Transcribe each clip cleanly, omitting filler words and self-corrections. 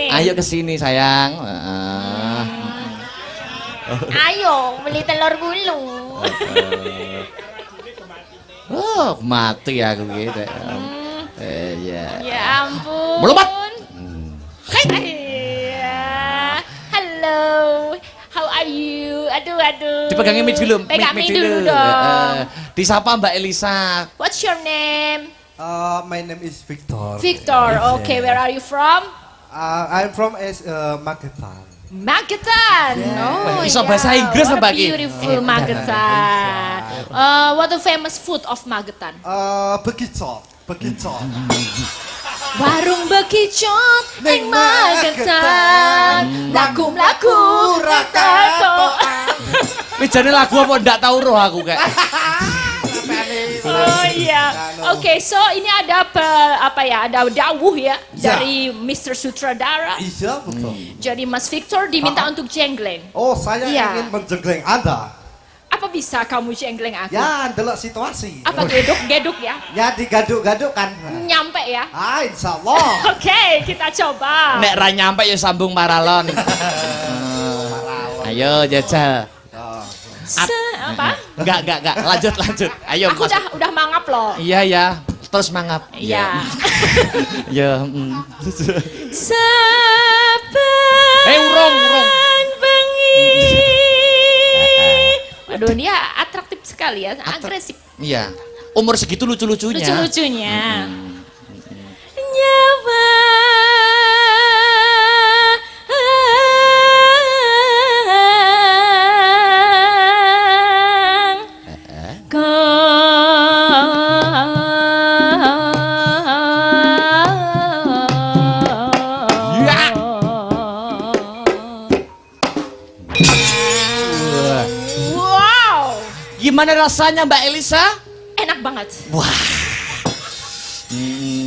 sini. Ayo ke sini sayang. Ayo beli telur gulung. Oh, mati aku gitu. Ya. Ya ampun. Melumat. Iya. Halo. How are you? Aduh. Dipegangin mic dulu. Pegang mic mic dulu dong. Disapa Mbak Elisa. What's your name? My name is Victor. Victor. Okay, where are you from? I'm from Magetan. Magetan. Oh, Iso yeah. bahasa Inggris What a Mbak Ki? beautiful Magetan. What the famous food of Magetan? Bekicot. Warung bekicot ning Magetan. Laku rata. Mijane lagu apa ndak tahu roh aku kayak. Oh iya. Oke, so ini ada ada dawuh ya dari Mr. Sutradara. Iya betul. Jadi Mas Victor diminta untuk jenggleng. Oh saya Iya. ingin menjengkleng Anda. Apa bisa kamu jenggleng aku? Ya delok situasi. Apa geduk ya? Ya digaduk-gaduk kan. Nyampe ya? Insya Allah. Oke, kita coba. Nek ra nyampe ya sambung paralon. Ayo jajal. Apa? Enggak. Lanjut. Ayo. Aku udah mangap loh. Iya ya. Terus mangap. Iya. Ya. Sabar. Urung. Bengi. Aduh, dia atraktif sekali ya, agresif. Iya. Umur segitu lucu-lucunya. Lucu-lucunya. Nyawa. Gimana rasanya Mbak Elisa? Enak banget. Wah.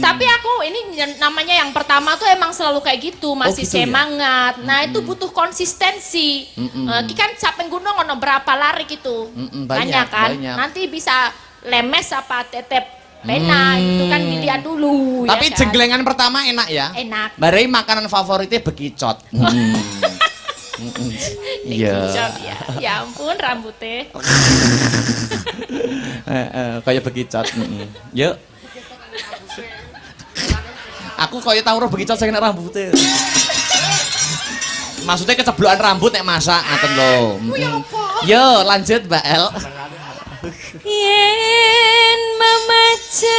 Tapi aku ini namanya yang pertama tuh emang selalu kayak gitu, masih gitu ya? semangat. Nah itu butuh konsistensi. Kan capek gunung ono berapa lari gitu, banyak, kan. banyak. Nanti bisa lemes apa tetep pena itu kan dilihat dulu. Tapi ya kan? jenglengan pertama enak ya? Enak. Barei makanan favoritnya bekicot. Iya. Bekicot, ya. Ya ampun rambutnya. Kayak bekicot. Yuk. Aku kayak tahu roh bekicot sing nek rambutnya. Maksudnya keceblokan rambut nek masak ngaten lho. Yo, lanjut Mbak El. Yen memacang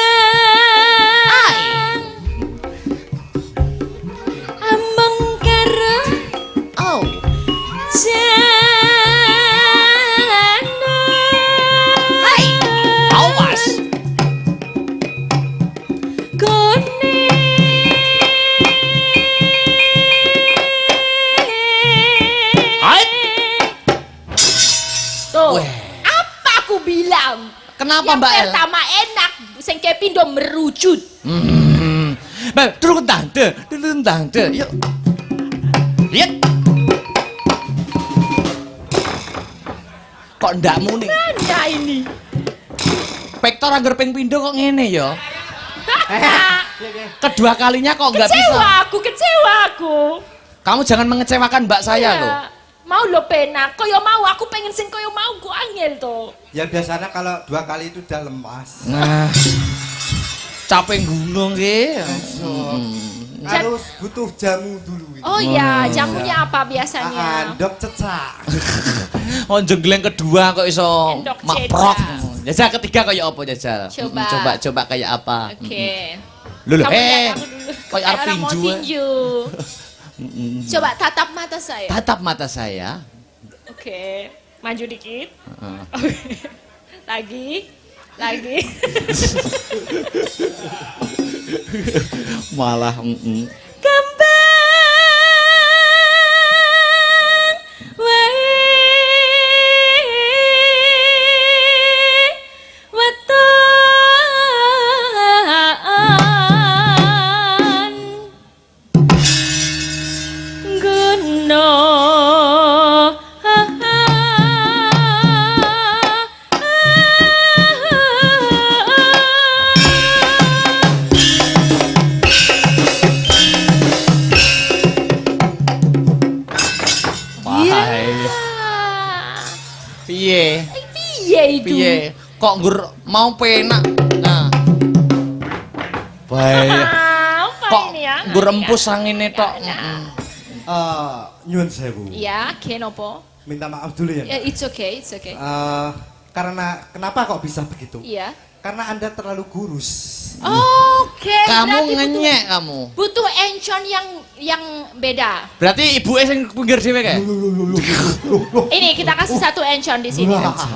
among karo jana. Hai, awas. Gone Hai. tuh. Weh. Apa aku bilang? Kenapa Yang Mbak El? pertama enak, sing kepindo merucut. Mbak, turun tante. Yuk. Lihat. Kok ndak muni? Mana ini? Vektor anggar ping pindho kok ngene ya? Kedua kalinya kok nggak bisa. Kecewa aku. Kamu jangan mengecewakan mbak saya Iya. loh. Mau lo pena, koyo mau, aku pengen sing koyo mau, ku angel tuh. Ya biasanya kalau 2 kali itu udah lemas. Nah, capek gunung ke. Harus butuh jamu dulu. Oh iya, jamunya apa biasanya? Endok cecak. Oh jenggleng kedua kok iso Endok maprok. cecak. Jajal ketiga kayak apa jajal? Coba. Coba kayak apa? Oke. Lho, Kamu lihat aku dulu. kayak arep orang mau tinju. tinju. Coba tatap mata saya. Tatap mata saya. Oke, maju dikit. Heeh. Oke. Lagi. Malah Kembang wae weton gunung Piye? Piye itu? Piye? Kok nggur mau penak? Nah. Baik. Apa Kok ini ya? nggur empus angine tok. Nyuwun sewu. Ya, kenapa? Minta maaf dulu ya. Ya, it's okay, it's okay. Karena kenapa kok bisa begitu? Iya. Karena Anda terlalu kurus. Oke, Kamu berarti ngenyek kamu. butuh encon yang beda. Berarti ibu sing pinggir dhewe kae. Ini kita kasih satu encon di sini.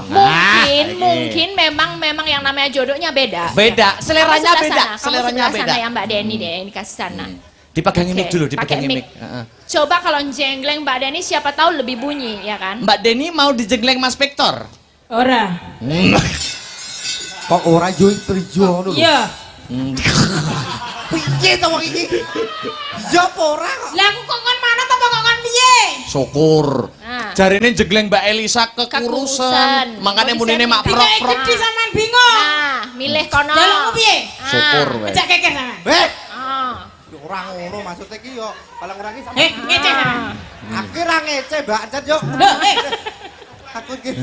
Wah. Mungkin memang yang namanya jodohnya beda. Beda, seleranya Kamu sebelah beda, sana, kamu seleranya sebelah beda. sana ya Mbak Denny deh, ini kasih sana. Dipegangin Oke, mic dulu, pakai dipegangin mic. mic. Coba kalau jengleng Mbak Denny siapa tahu lebih bunyi ya kan? Mbak Denny mau dijengleng Mas Victor. Ora. Kok ora yo trijo ngono lho. Iya. Piye to wong iki? Ya apa ora kok? Lah aku kok kon manut apa kok kon piye? Syukur. Nah. Jarine jengleng Mbak Elisa Kekurusan. kekurusan. Makanya Mau munine mak disetting. prok-prok. Gede sampean bingung. Nah, milih kono. Lah lu piye? Syukur weh. Ajak kekeh sampean. Ah. Ora ngono maksudnya iki yo paling ora iki Eh, ngeceh sampean. Aku ra ngece, Mbak Ancat yo. Loh, Aku iki kok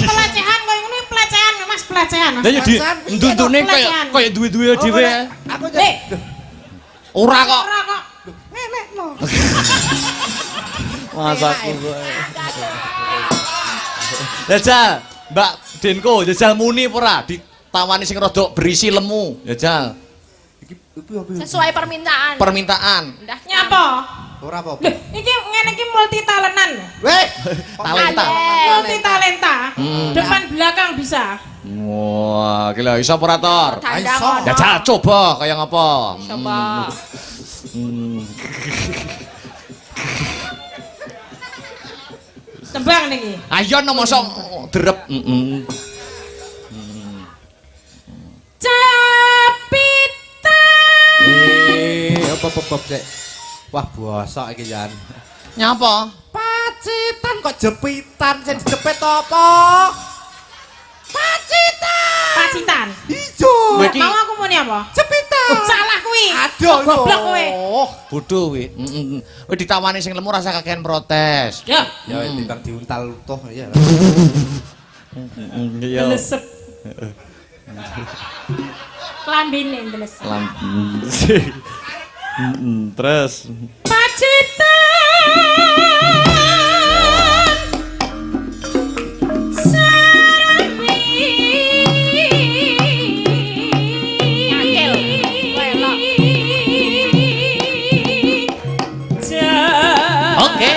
pelecehan koyo ngono pelecehan, Mas, pelecehan. Mas. Lah ya di Pelecehan. ndundune Pelecehan. kaya duwe-duwe dhewe. Aku Eh, Ora kok. ora kok. nenek no. Masaku kowe. Jajal, Mbak Denko, jajal muni apa ora? Ditawani sing rada berisi lemu. Jajal. Iki piye? Sesuai permintaan. Permintaan. Udah Nyapa? Ora apa. Loh, iki ngene iki multi talentan. Weh, Talenta. Multi talenta. Depan belakang bisa. Wah, gila iso operator. Tanda Aiso. ngono. Jajal coba kayak ngapa? Coba. Tembang niki. Ayo no mosok derep. Capitan. apa cek. Wah, bosok iki Jan. Nyapa? Pacitan kok jepitan sing jepit apa? Pacitan. Pacitan. Ijo. Kowe iki Mau aku muni apa? Jepitan. Salah kuwi. Aduh, Goblok kowe. Bodoh kuwi. Kowe ditawani sing lemu rasa kakean protes. Ya. Ya timbang diuntal toh ya. Iya. Telesep. Klambine telesep. Terus Pacitan. Sarami. Nyakil. Welok. Oke.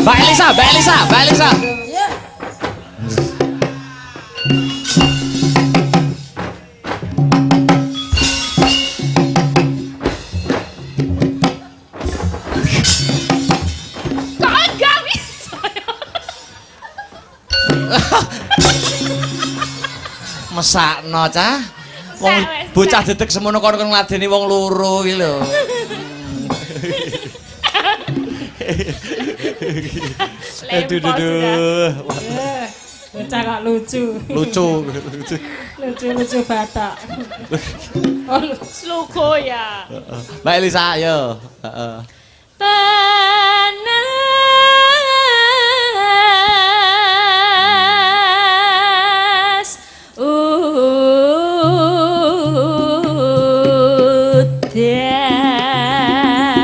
Mbak Elisa, Mbak Elisa, Mbak Elisa. Kagak bisa. Mesakno cah. Wong Wes, bocah dedek semono kon ngladeni wong loro iki lho. Lempos sudah. Bocah kok lucu. Lucu. Lucu-lucu batak. Oh, Slugo ya. Mbak Elisa, ayo. Heeh. Panas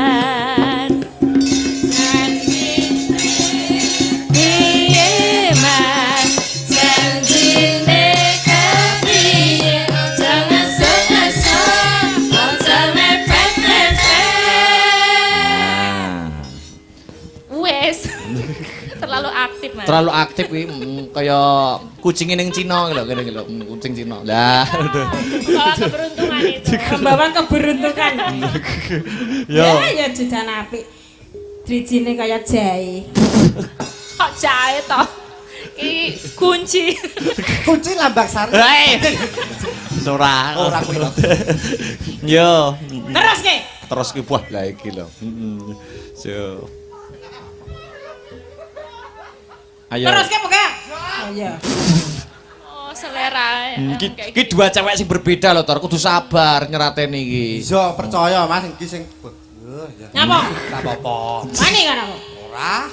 udan piye mas janjine kepiye jangan sok-sok aja mepet-mepet. Wes. Terlalu aktif mas. Terlalu aktif kuwi kaya kucing ning Cina lho kene lho, kucing Cina. Lah, udah. Membawa keberuntungan itu. membawa keberuntungan. Yo. Ya jajan apik. Drijine kaya jahe. Kok jahe toh? Ini kunci. Kunci lambang sari. Hei. Ora. Ora kuwi lho. Yo. Terus ke? Terus ki buah lah iki lho. So. Ayo. Terus ke pokoke. Oh iya. Oh, selera. Iki dua cewek sing berbeda lho, Tor. Kudu sabar nyerateni iki. Bisa percaya Mas iki sing ya. Nyapa? Tak apa-apa. Wani kan aku. Ora.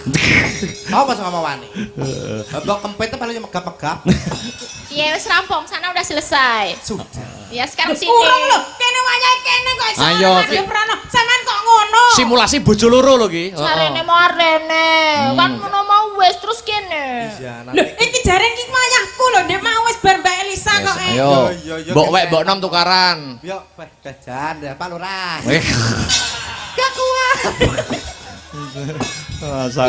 Apa sing ngomong wani? Mbok kempit paling megap-megap. Iya, wis rampung. Sana udah selesai. Sudah. Ya, sekarang sini. Urung lho, kene wayahe kene kok iso. Ayo, Ki. Mario Prano, sampean kok ngono? Simulasi bojo loro lho ki. Sarene mau arene. Kan ngono mau wis terus kene. Iya, Lho, iki jare iki wayahku lho, Ndek mau wis bar Mbak Elisa kok. Ayo. Iya, iya, Mbok iya. wek mbok nom tukaran. Yo, jajan ya Pak Lurah. Weh. Gak kuat.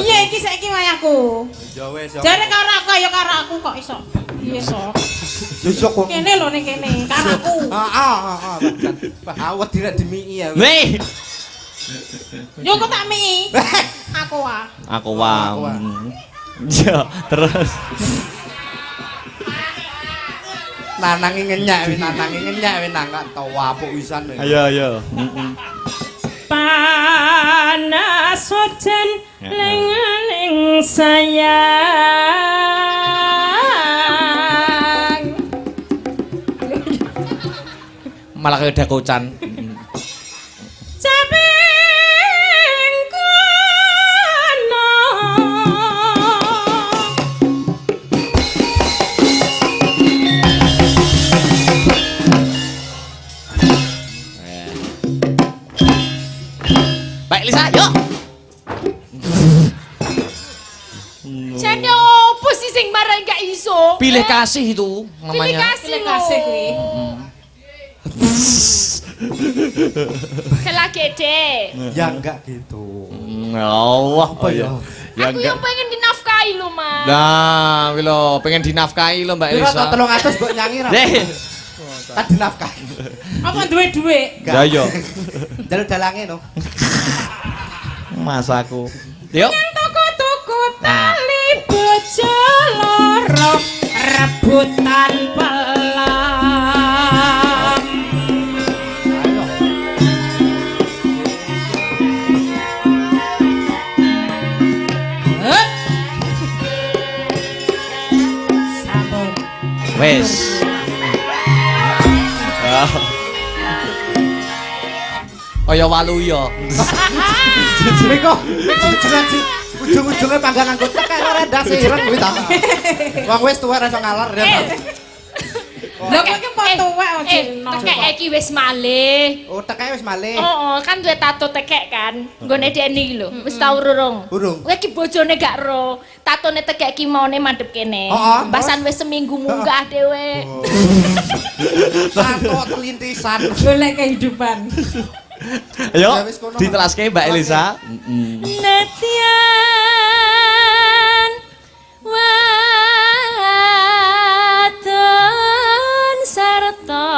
Iya iki saiki wayahku. Ya wis yo. Jare karo aku ya karo aku kok iso. Iya iso. Iso kok. Kene lho ning kene karo aku. Awet direk dimiki ya. Weh. Yo kok tak mi. Aku ah. Aku wah. Ya, terus. Nanangi ngenyak wis nang gak tau apuk wisan. Ayo. Panas hujan lenganing sayang. Malah kayak dakocan. Caping kono. Baik Lisa, yuk. Jadi opo sih sing marah gak iso? Pilih kasih itu Pilih namanya. kasih. Pilih kasih kuwi. Kelak gede. Ya enggak gitu. Allah. Apa ya? Ya Aku enggak. yang pengen dinafkahi lo, Mas. Nah, wih lo pengen dinafkahi lo Mbak Piro Elisa. to 300 mbok nyanyi ra? Deh. Tak dinafkahi. Apa duwe duit? Ya yo. Jalur dalange no. Masaku. Yuk. Tuku-tuku tali bojo loro rebutan pelam. Hup. Sampun. Wes. Kaya walu ya. Mriko ujung-ujungan sih. Ujung-ujungnya panggang nganggo tekek ora ndas ireng kuwi ta. Wong wis tuwa ora iso ngalar ya ta. Lho kok iki kok tuwek kok dino. tekek iki wis malih. Oh tekeke wis malih. Oh, kan duwe tato tekek kan. Nggone Deni lho. Wis tau urung? Urung. Kowe iki bojone gak ro. Tatone tekek ki maune mandhep kene. Heeh. Basan wis seminggu munggah dhewe. Tato telintisan. Golek kehidupan. Ayo. Ya wis kono. Ditelaske Mbak Elisa. Netian wadon sarta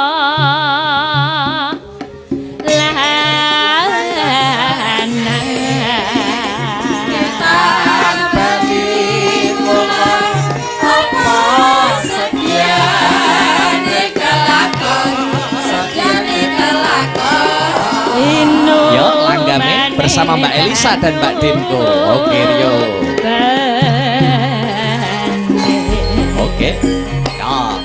Yuk langgame bersama Mbak Elisa dan Mbak Dinko. Oke, Rio. Oke. Ya.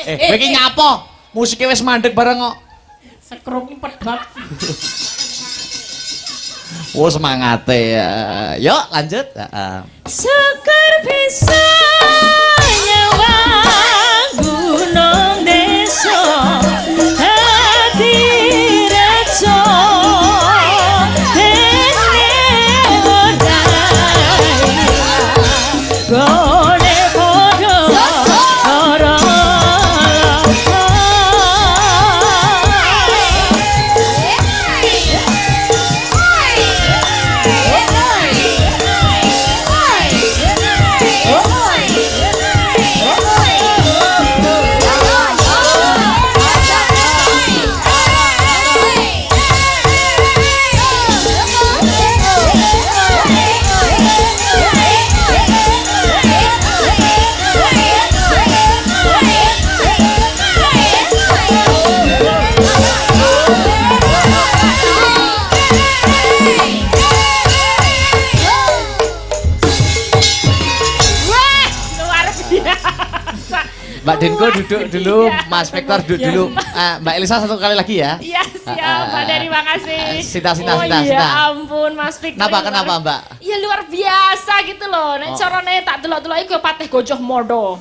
Kowe iki nyapa? Musike wis mandeg bareng kok. Sekrung pedot. Oh semangate ya. Yuk lanjut. Heeh. Sekar bisa nyawang gunung desa hati reco dene odai gone podo ora Wah, luar biasa. Mbak Denko duduk dulu, Iya. Mas Victor duduk dulu. Mbak Elisa satu kali lagi ya. Iya siap, Mbak Dari, makasih. Sita, Oh Sita. iya ampun, Mas Victor. Kenapa Mbak? Ya luar biasa gitu loh. Nek carane tak delok-delok iku pateh gojoh modo.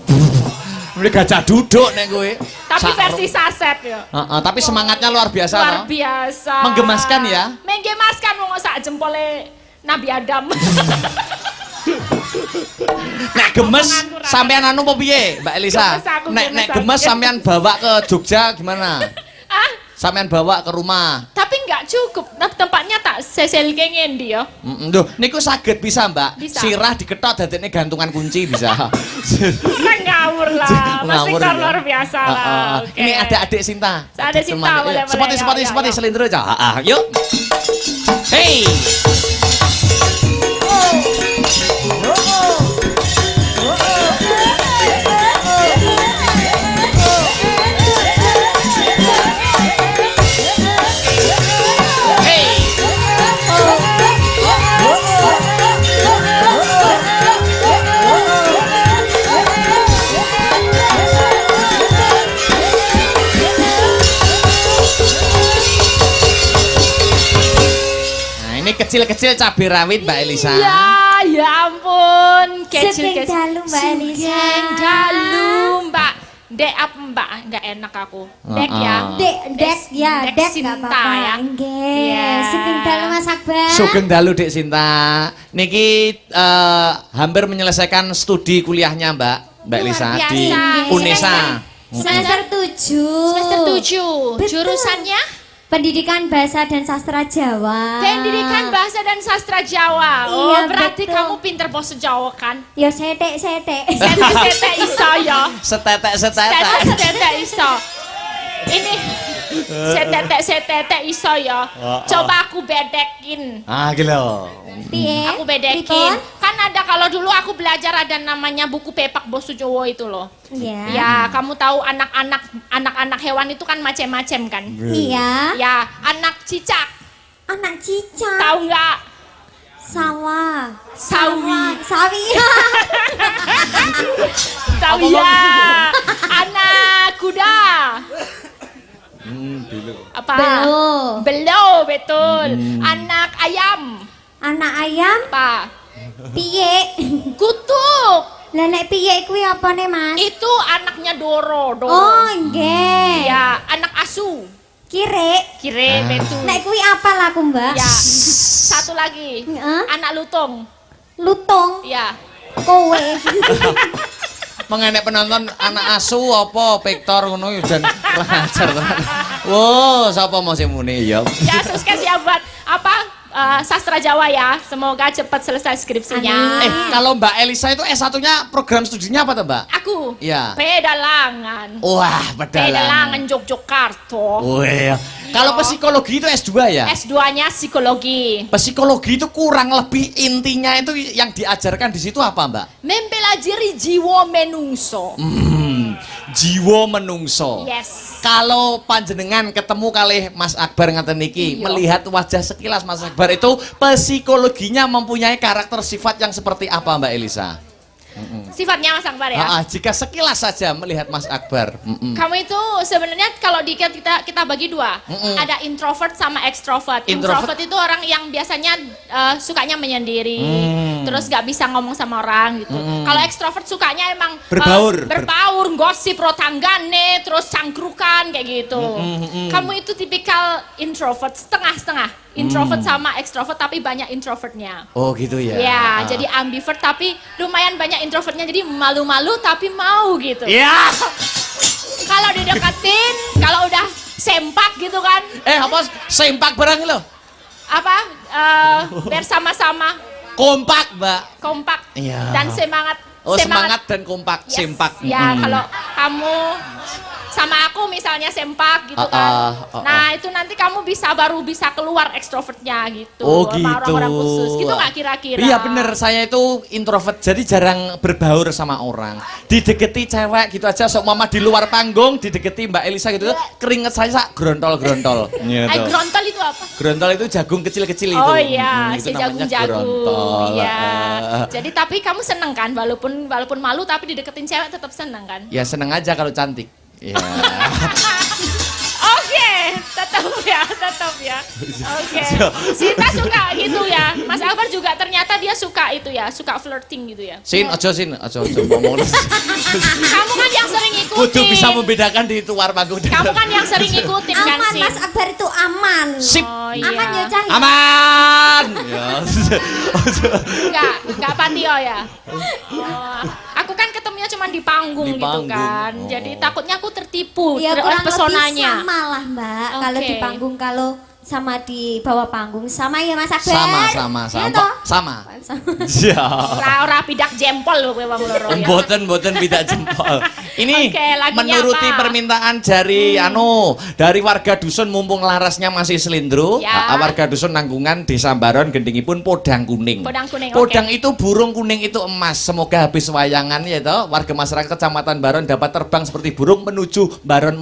Ini gajah duduk nek kowe. Tapi versi saset ya. Tapi semangatnya luar biasa Luar loh. biasa. Menggemaskan ya? Menggemaskan wong sak jempole Nabi Adam. Nek gemes sampean anu apa piye, Mbak Elisa? Gemes aku, Nek gemes gemes aku. sampean bawa ke Jogja gimana? Ah, Sampean bawa ke rumah. tapi nggak cukup. Nah, tempatnya tak seselke ngendi ya. Duh, niku saged bisa, Mbak. Bisa. Sirah diketok dadekne gantungan kunci bisa. Kan ngawur lah. Mas Ngawur Victor ya. luar biasa lah. Oke. Ini adik-adik Sinta. Adik Sinta, Teman. boleh, Sepati, boleh. Ya, ya. selindro aja. Yuk. Hey. Nah, ini kecil-kecil cabai rawit Mbak Elisa. Ya ampun. Sugeng dalu, Mbak Elisa. Sugeng dalu, Mbak. Dek apa Mbak? Nggak enak aku. Dek ya. Dek ya, Dek dek Sinta nggak apa-apa. ya. Nggih. Iya. Sugeng dalu Mas Akbar. Sugeng dalu Dek Sinta. Niki hampir menyelesaikan studi kuliahnya Mbak Elisa Luar di biasa. UNESA. Semester 7. Semester 7. Betul. Jurusannya? Pendidikan Bahasa dan Sastra Jawa. Pendidikan Bahasa dan Sastra Jawa. Oh, Iya, berarti betul. kamu pinter bahasa Jawa kan? Ya setek. Setek iso ya. Setetek. Setetek iso. Ini setetek iso ya. Coba aku bedekin. Gila. Piye? Aku bedekin. Pripun? Kan ada kalau dulu aku belajar ada namanya buku pepak bahasa Jawa itu loh. Iya. Ya, kamu tahu anak-anak hewan itu kan macam-macam kan? Iya. Ya, anak cicak. Anak cicak. Tahu nggak? Sawah. Sawi. Sawi. Tahu ya. Anak kuda. Apa? Belo, betul. Anak ayam. Anak ayam. Apa? Piye? Kutuk. Lah nek piye kuwi apane, Mas? Itu anaknya Doro. Oh, nggih. Ya, anak asu. Kire. Kire, betul. Nek kuwi apal aku, Mbak. Ya, satu lagi. Heeh. Anak lutung. Lutung. Ya. Kowe. Mengenek penonton anak asu apa Victor ngono yo jan ngajar tenan. Wo, sapa mau sing muni ya. Ya, sukses ya buat apa? Sastra Jawa ya. Semoga cepat selesai skripsinya. Amin. Kalau Mbak Elisa itu S1-nya program studinya apa tuh, Mbak? Aku. Iya. Pedalangan. Wah, Pedalangan pedalangan. Yogyakarta. Wah. Kalau psikologi itu S2 ya? S2-nya psikologi. Psikologi itu kurang lebih intinya itu yang diajarkan di situ apa, Mbak? Mempelajari jiwa menungso. Jiwa menungso. Yes. Kalau panjenengan ketemu kali Mas Akbar ngaten niki, Iya. melihat wajah sekilas Mas Akbar itu psikologinya mempunyai karakter sifat yang seperti apa, Mbak Elisa? Sifatnya Mas Akbar ya. Jika sekilas saja melihat Mas Akbar. Kamu itu sebenarnya kalau kita bagi dua, ada introvert sama extrovert. Introvert itu orang yang biasanya sukanya menyendiri, terus gak bisa ngomong sama orang gitu. Kalau extrovert sukanya emang berbaur, gosip rotanggane, terus cangkrukan kayak gitu. Kamu itu tipikal introvert setengah-setengah. Introvert sama extrovert tapi banyak introvertnya. Oh gitu ya. Ya, jadi ambivert tapi lumayan banyak introvertnya, jadi malu-malu tapi mau gitu. Ya. Kalau dideketin, kalau udah sempak gitu kan. Apa sempak barang lo? Apa? Bersama-sama. Kompak, Mbak. Kompak. Iya. Dan semangat. Oh, semangat dan kompak, Yes. sempak. Ya, kalau kamu sama aku misalnya sempak gitu kan. Nah, itu nanti kamu baru bisa keluar ekstrovertnya gitu. Oh Sama gitu. orang-orang khusus. Gitu nggak kira-kira? Iya bener, saya itu introvert jadi jarang berbaur sama orang. Dideketi cewek gitu aja, sok mama di luar panggung dideketi Mbak Elisa gitu, keringet saya sak grontol-grontol. Gitu. Grontol itu apa? Grontol itu jagung kecil-kecil itu. Oh iya, itu si namanya jagung-jagung. grontol. Iya. Jadi tapi kamu seneng kan, walaupun malu tapi dideketin cewek tetap seneng kan? Ya seneng aja kalau cantik. Iya. Oke, tetap ya. Oke. Sita suka gitu ya. Mas Akbar juga ternyata dia suka itu ya, suka flirting gitu ya. Sin ngomong. Kamu kan yang sering ikutin. Kudu bisa membedakan di luar panggung. Kamu kan yang sering ikutin kan Aman, Sin. Mas Akbar itu aman. Sip. Oh, iya. Aman ya, Cah? Aman. Ya. Enggak patio ya. Oh, aku kan ketemunya cuma di panggung Di gitu panggung. kan. Oh. Jadi takutnya aku tertipu Ya oleh kurang lebih pesonanya. sama lah Mbak. Kalau Oke. di panggung, kalau sama di bawah panggung sama ya Mas Akbar. Sama. Iya toh? Sama. Sama. Ya. Ora pidak jempol lho kowe wong loro ya. Mboten tidak jempol. Ini Oke, lagunya menuruti apa? permintaan dari warga dusun mumpung larasnya masih selindro, Ya. warga dusun Nanggungan Desa Baron gendingipun podang kuning. Podang kuning, Podang oke. itu burung kuning itu emas. Semoga habis wayangan ya toh warga masyarakat Kecamatan Baron dapat terbang seperti burung menuju Baron